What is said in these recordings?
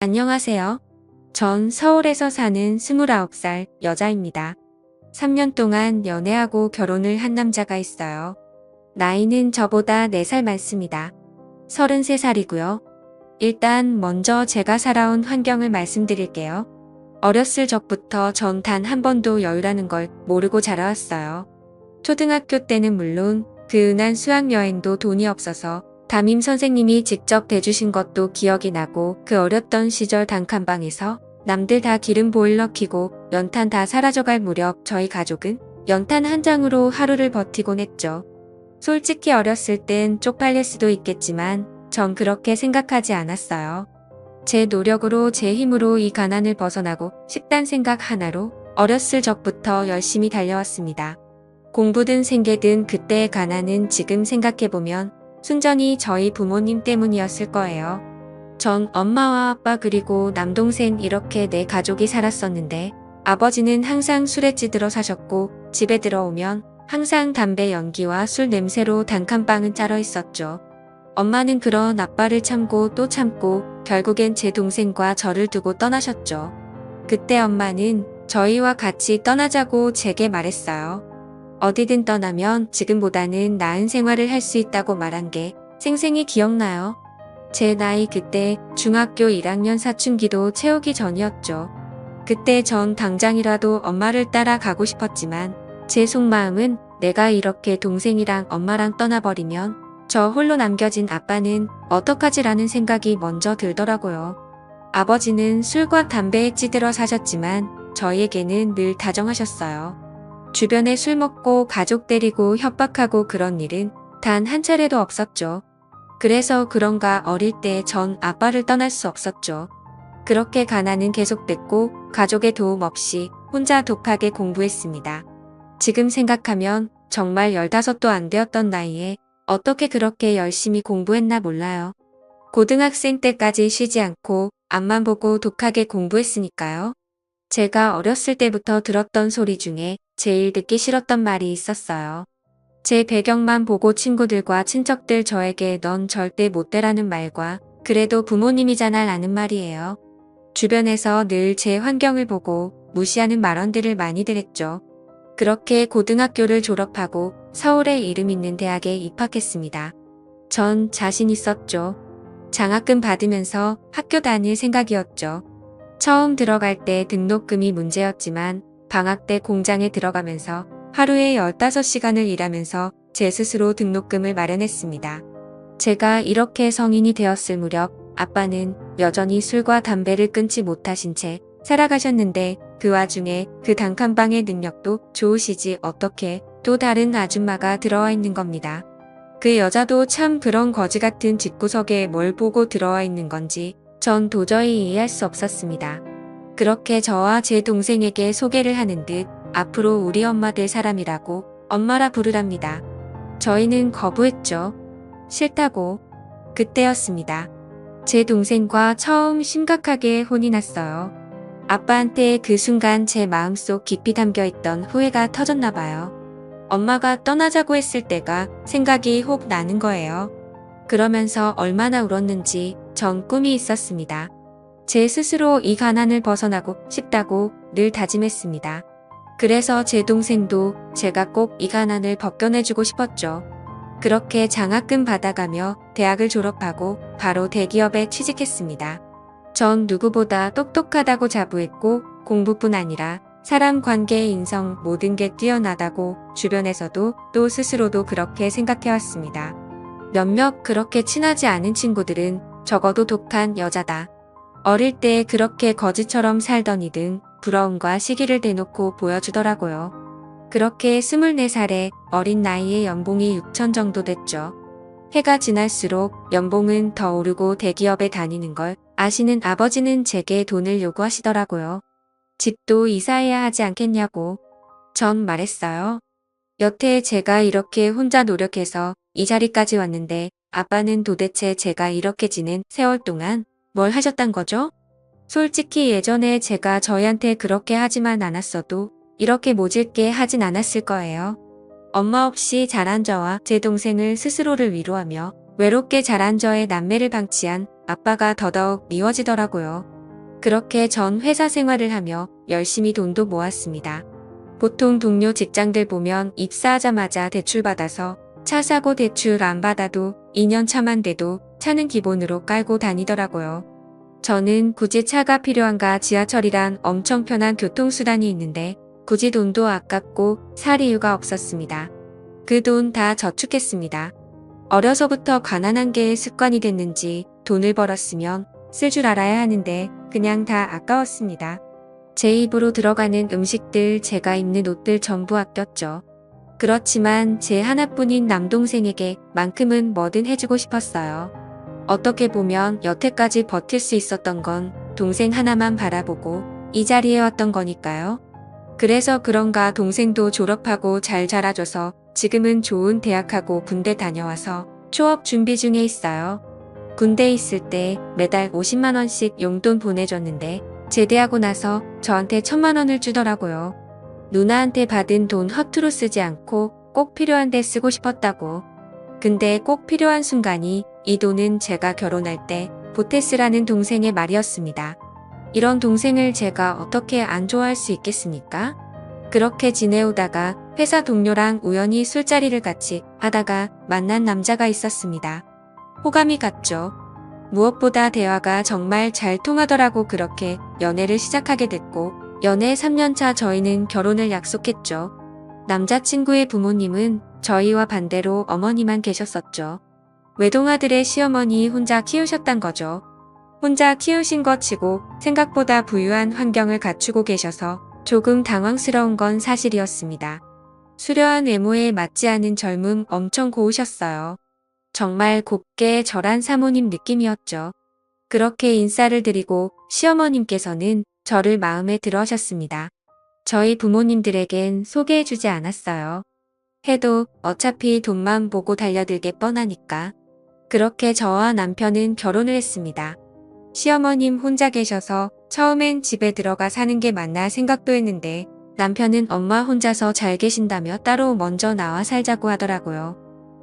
안녕하세요. 전 서울에서 사는 29살 여자입니다. 3년 동안 연애하고 결혼을 한 남자가 있어요. 나이는 저보다 4살 많습니다. 33살이고요. 일단 먼저 제가 살아온 환경을 말씀드릴게요. 어렸을 적부터 전 단 한 번도 여유라는 걸 모르고 자라왔어요. 초등학교 때는 물론 그 은한 수학여행도 돈이 없어서 담임 선생님이 직접 대주신 것도 기억이 나고, 그 어렸던 시절 단칸방에서 남들 다 기름 보일러 켜고 연탄 다 사라져갈 무렵 저희 가족은 연탄 한 장으로 하루를 버티곤 했죠. 솔직히 어렸을 땐 쪽팔릴 수도 있겠지만 전 그렇게 생각하지 않았어요. 제 노력으로, 제 힘으로 이 가난을 벗어나고 싶단 생각 하나로 어렸을 적부터 열심히 달려왔습니다. 공부든 생계든 그때의 가난은 지금 생각해보면 순전히 저희 부모님 때문이었을 거예요. 전 엄마와 아빠 그리고 남동생 이렇게 4가족이 살았었는데, 아버지는 항상 술에 찌들어 사셨고 집에 들어오면 항상 담배 연기와 술 냄새로 단칸방은 짤어 있었죠. 엄마는 그런 아빠를 참고 또 참고 결국엔 제 동생과 저를 두고 떠나셨죠. 그때 엄마는 저희와 같이 떠나자고 제게 말했어요. 어디든 떠나면 지금보다는 나은 생활을 할 수 있다고 말한 게 생생히 기억나요. 제 나이 그때 중학교 1학년 사춘기도 채우기 전이었죠. 그때 전 당장이라도 엄마를 따라 가고 싶었지만 제 속마음은 내가 이렇게 동생이랑 엄마랑 떠나버리면 저 홀로 남겨진 아빠는 어떡하지라는 생각이 먼저 들더라고요. 아버지는 술과 담배에 찌들어 사셨지만 저희에게는 늘 다정하셨어요. 주변에 술 먹고 가족 때리고 협박하고 그런 일은 단 한 차례도 없었죠. 그래서 그런가 어릴 때 전 아빠를 떠날 수 없었죠. 그렇게 가난은 계속됐고 가족의 도움 없이 혼자 독하게 공부했습니다. 지금 생각하면 정말 15도 안 되었던 나이에 어떻게 그렇게 열심히 공부했나 몰라요. 고등학생 때까지 쉬지 않고 앞만 보고 독하게 공부했으니까요. 제가 어렸을 때부터 들었던 소리 중에 제일 듣기 싫었던 말이 있었어요. 제 배경만 보고 친구들과 친척들 저에게 넌 절대 못 되라는 말과 그래도 부모님이잖아 라는 말이에요. 주변에서 늘 제 환경을 보고 무시하는 말언들을 많이들 했죠. 그렇게 고등학교를 졸업하고 서울에 이름 있는 대학에 입학했습니다. 전 자신 있었죠. 장학금 받으면서 학교 다닐 생각이었죠. 처음 들어갈 때 등록금이 문제였지만 방학 때 공장에 들어가면서 하루에 15시간을 일하면서 제 스스로 등록금을 마련했습니다. 제가 이렇게 성인이 되었을 무렵 아빠는 여전히 술과 담배를 끊지 못하신 채 살아가셨는데, 그 와중에 그 단칸방의 능력도 좋으시지 어떻게 또 다른 아줌마가 들어와 있는 겁니다. 그 여자도 참 그런 거지 같은 집구석에 뭘 보고 들어와 있는 건지 전 도저히 이해할 수 없었습니다. 그렇게 저와 제 동생에게 소개를 하는 듯 앞으로 우리 엄마 될 사람이라고 엄마라 부르랍니다. 저희는 거부했죠. 싫다고. 그때였습니다. 제 동생과 처음 심각하게 혼이 났어요. 아빠한테 그 순간 제 마음속 깊이 담겨있던 후회가 터졌나 봐요. 엄마가 떠나자고 했을 때가 생각이 혹 나는 거예요. 그러면서 얼마나 울었는지 전 꿈이 있었습니다. 제 스스로 이 가난을 벗어나고 싶다고 늘 다짐했습니다. 그래서 제 동생도 제가 꼭 이 가난을 벗겨내주고 싶었죠. 그렇게 장학금 받아가며 대학을 졸업하고 바로 대기업에 취직했습니다. 전 누구보다 똑똑하다고 자부했고 공부뿐 아니라 사람 관계, 인성 모든 게 뛰어나다고 주변에서도 또 스스로도 그렇게 생각해왔습니다. 몇몇 그렇게 친하지 않은 친구들은 적어도 독한 여자다, 어릴 때 그렇게 거지처럼 살더니 등 부러움과 시기를 대놓고 보여주더라고요. 그렇게 24살의 어린 나이에 연봉이 6천 정도 됐죠. 해가 지날수록 연봉은 더 오르고 대기업에 다니는 걸 아시는 아버지는 제게 돈을 요구하시더라고요. 집도 이사해야 하지 않겠냐고. 전 말했어요. 여태 제가 이렇게 혼자 노력해서 이 자리까지 왔는데 아빠는 도대체 제가 이렇게 지낸 세월 동안 뭘 하셨단 거죠? 솔직히 예전에 제가 저희한테 그렇게 하지만 않았어도 이렇게 모질게 하진 않았을 거예요. 엄마 없이 자란 저와 제 동생을 스스로를 위로하며 외롭게 자란 저의 남매를 방치한 아빠가 더더욱 미워지더라고요. 그렇게 전 회사 생활을 하며 열심히 돈도 모았습니다. 보통 동료 직장들 보면 입사하자마자 대출 받아서 차 사고 대출 안 받아도 2년 차만 돼도 차는 기본으로 깔고 다니더라고요. 저는 굳이 차가 필요한가 지하철이란 엄청 편한 교통수단이 있는데 굳이 돈도 아깝고 살 이유가 없었습니다. 그 돈 다 저축했습니다. 어려서부터 가난한 게 습관이 됐는지 돈을 벌었으면 쓸 줄 알아야 하는데 그냥 다 아까웠습니다. 제 입으로 들어가는 음식들, 제가 입는 옷들 전부 아꼈죠. 그렇지만 제 하나뿐인 남동생에게 만큼은 뭐든 해주고 싶었어요. 어떻게 보면 여태까지 버틸 수 있었던 건 동생 하나만 바라보고 이 자리에 왔던 거니까요. 그래서 그런가 동생도 졸업하고 잘 자라줘서 지금은 좋은 대학하고 군대 다녀와서 취업 준비 중에 있어요. 군대에 있을 때 매달 50만 원씩 용돈 보내줬는데 제대하고 나서 저한테 1,000만 원을 주더라고요. 누나한테 받은 돈 허투루 쓰지 않고 꼭 필요한 데 쓰고 싶었다고. 근데 꼭 필요한 순간이 이 돈은 제가 결혼할 때 보태 쓰라는 동생의 말이었습니다. 이런 동생을 제가 어떻게 안 좋아할 수 있겠습니까? 그렇게 지내오다가 회사 동료랑 우연히 술자리를 같이 하다가 만난 남자가 있었습니다. 호감이 갔죠. 무엇보다 대화가 정말 잘 통하더라고. 그렇게 연애를 시작하게 됐고 연애 3년차 저희는 결혼을 약속했죠. 남자친구의 부모님은 저희와 반대로 어머니만 계셨었죠. 외동아들의 시어머니 혼자 키우셨단 거죠. 혼자 키우신 것 치고 생각보다 부유한 환경을 갖추고 계셔서 조금 당황스러운 건 사실이었습니다. 수려한 외모에 맞지 않은 젊음, 엄청 고우셨어요. 정말 곱게 절한 사모님 느낌이었죠. 그렇게 인사를 드리고 시어머님께서는 저를 마음에 들어 하셨습니다. 저희 부모님들에겐 소개해주지 않았어요. 해도 어차피 돈만 보고 달려들게 뻔하니까. 그렇게 저와 남편은 결혼을 했습니다. 시어머님 혼자 계셔서 처음엔 집에 들어가 사는 게 맞나 생각도 했는데 남편은 엄마 혼자서 잘 계신다며 따로 먼저 나와 살자고 하더라고요.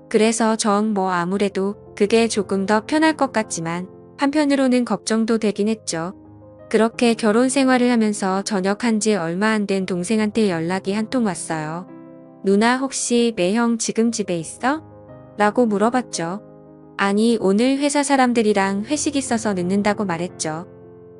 그래서 전 뭐 아무래도 그게 조금 더 편할 것 같지만 한편으로는 걱정도 되긴 했죠. 그렇게 결혼 생활을 하면서 전역한 지 얼마 안 된 동생한테 연락이 한 통 왔어요. 누나 혹시 매형 지금 집에 있어? 라고 물어봤죠. 아니 오늘 회사 사람들이랑 회식 있어서 늦는다고 말했죠.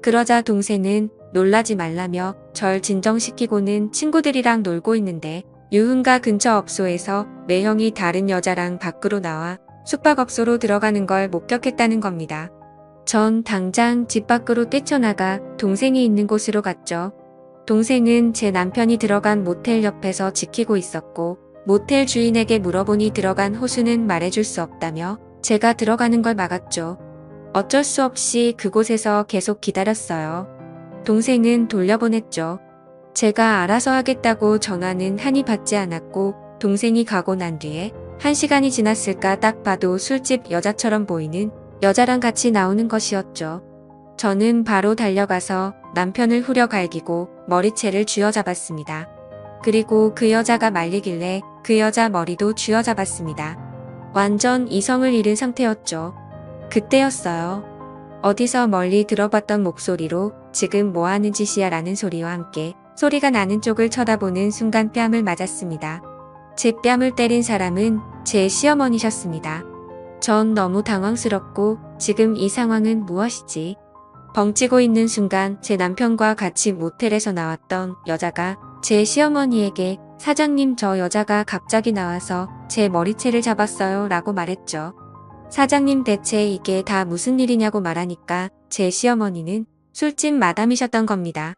그러자 동생은 놀라지 말라며 절 진정시키고는 친구들이랑 놀고 있는데 유흥가 근처 업소에서 매형이 다른 여자랑 밖으로 나와 숙박업소로 들어가는 걸 목격했다는 겁니다. 전 당장 집 밖으로 뛰쳐나가 동생이 있는 곳으로 갔죠. 동생은 제 남편이 들어간 모텔 옆에서 지키고 있었고 모텔 주인에게 물어보니 들어간 호수는 말해줄 수 없다며 제가 들어가는 걸 막았죠. 어쩔 수 없이 그곳에서 계속 기다렸어요. 동생은 돌려보냈죠. 제가 알아서 하겠다고 전화는 한이 받지 않았고 동생이 가고 난 뒤에 1시간이 지났을까 딱 봐도 술집 여자처럼 보이는 여자랑 같이 나오는 것이었죠. 저는 바로 달려가서 남편을 후려 갈기고 머리채를 쥐어잡았습니다. 그리고 그 여자가 말리길래 그 여자 머리도 쥐어잡았습니다. 완전 이성을 잃은 상태였죠. 그때였어요. 어디서 멀리 들어봤던 목소리로 지금 뭐하는 짓이야 라는 소리와 함께 소리가 나는 쪽을 쳐다보는 순간 뺨을 맞았습니다. 제 뺨을 때린 사람은 제 시어머니셨습니다. 전 너무 당황스럽고 지금 이 상황은 무엇이지? 벙찌고 있는 순간 제 남편과 같이 모텔에서 나왔던 여자가 제 시어머니에게 사장님 저 여자가 갑자기 나와서 제 머리채를 잡았어요 라고 말했죠. 사장님 대체 이게 다 무슨 일이냐고 말하니까 제 시어머니는 술집 마담이셨던 겁니다.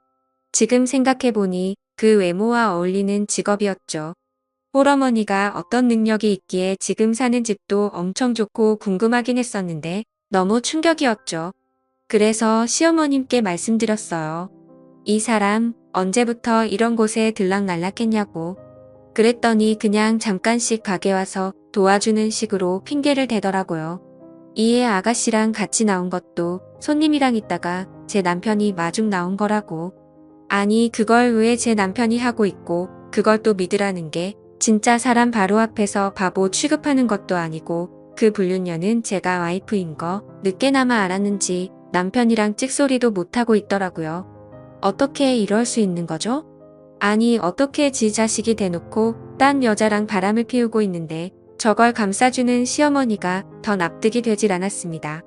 지금 생각해보니 그 외모와 어울리는 직업이었죠. 홀어머니가 어떤 능력이 있기에 지금 사는 집도 엄청 좋고 궁금하긴 했었는데 너무 충격이었죠. 그래서 시어머님께 말씀드렸어요. 이 사람 언제부터 이런 곳에 들락날락했냐고. 그랬더니 그냥 잠깐씩 가게 와서 도와주는 식으로 핑계를 대더라고요. 이에 아가씨랑 같이 나온 것도 손님이랑 있다가 제 남편이 마중 나온 거라고. 아니 그걸 왜 제 남편이 하고 있고 그걸 또 믿으라는 게 진짜 사람 바로 앞에서 바보 취급하는 것도 아니고 그 불륜녀는 제가 와이프인 거 늦게나마 알았는지 남편이랑 찍소리도 못하고 있더라고요. 어떻게 이럴 수 있는 거죠? 아니, 어떻게 지 자식이 대놓고 딴 여자랑 바람을 피우고 있는데 저걸 감싸주는 시어머니가 더 납득이 되질 않았습니다.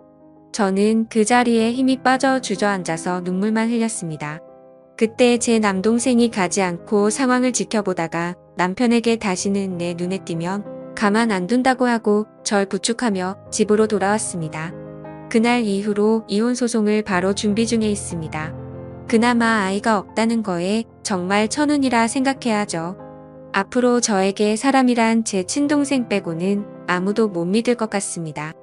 저는 그 자리에 힘이 빠져 주저앉아서 눈물만 흘렸습니다. 그때 제 남동생이 가지 않고 상황을 지켜보다가 남편에게 다시는 내 눈에 띄면 가만 안 둔다고 하고 절 부축하며 집으로 돌아왔습니다. 그날 이후로 이혼 소송을 바로 준비 중에 있습니다. 그나마 아이가 없다는 거에 정말 천운이라 생각해야죠. 앞으로 저에게 사람이란 제 친동생 빼고는 아무도 못 믿을 것 같습니다.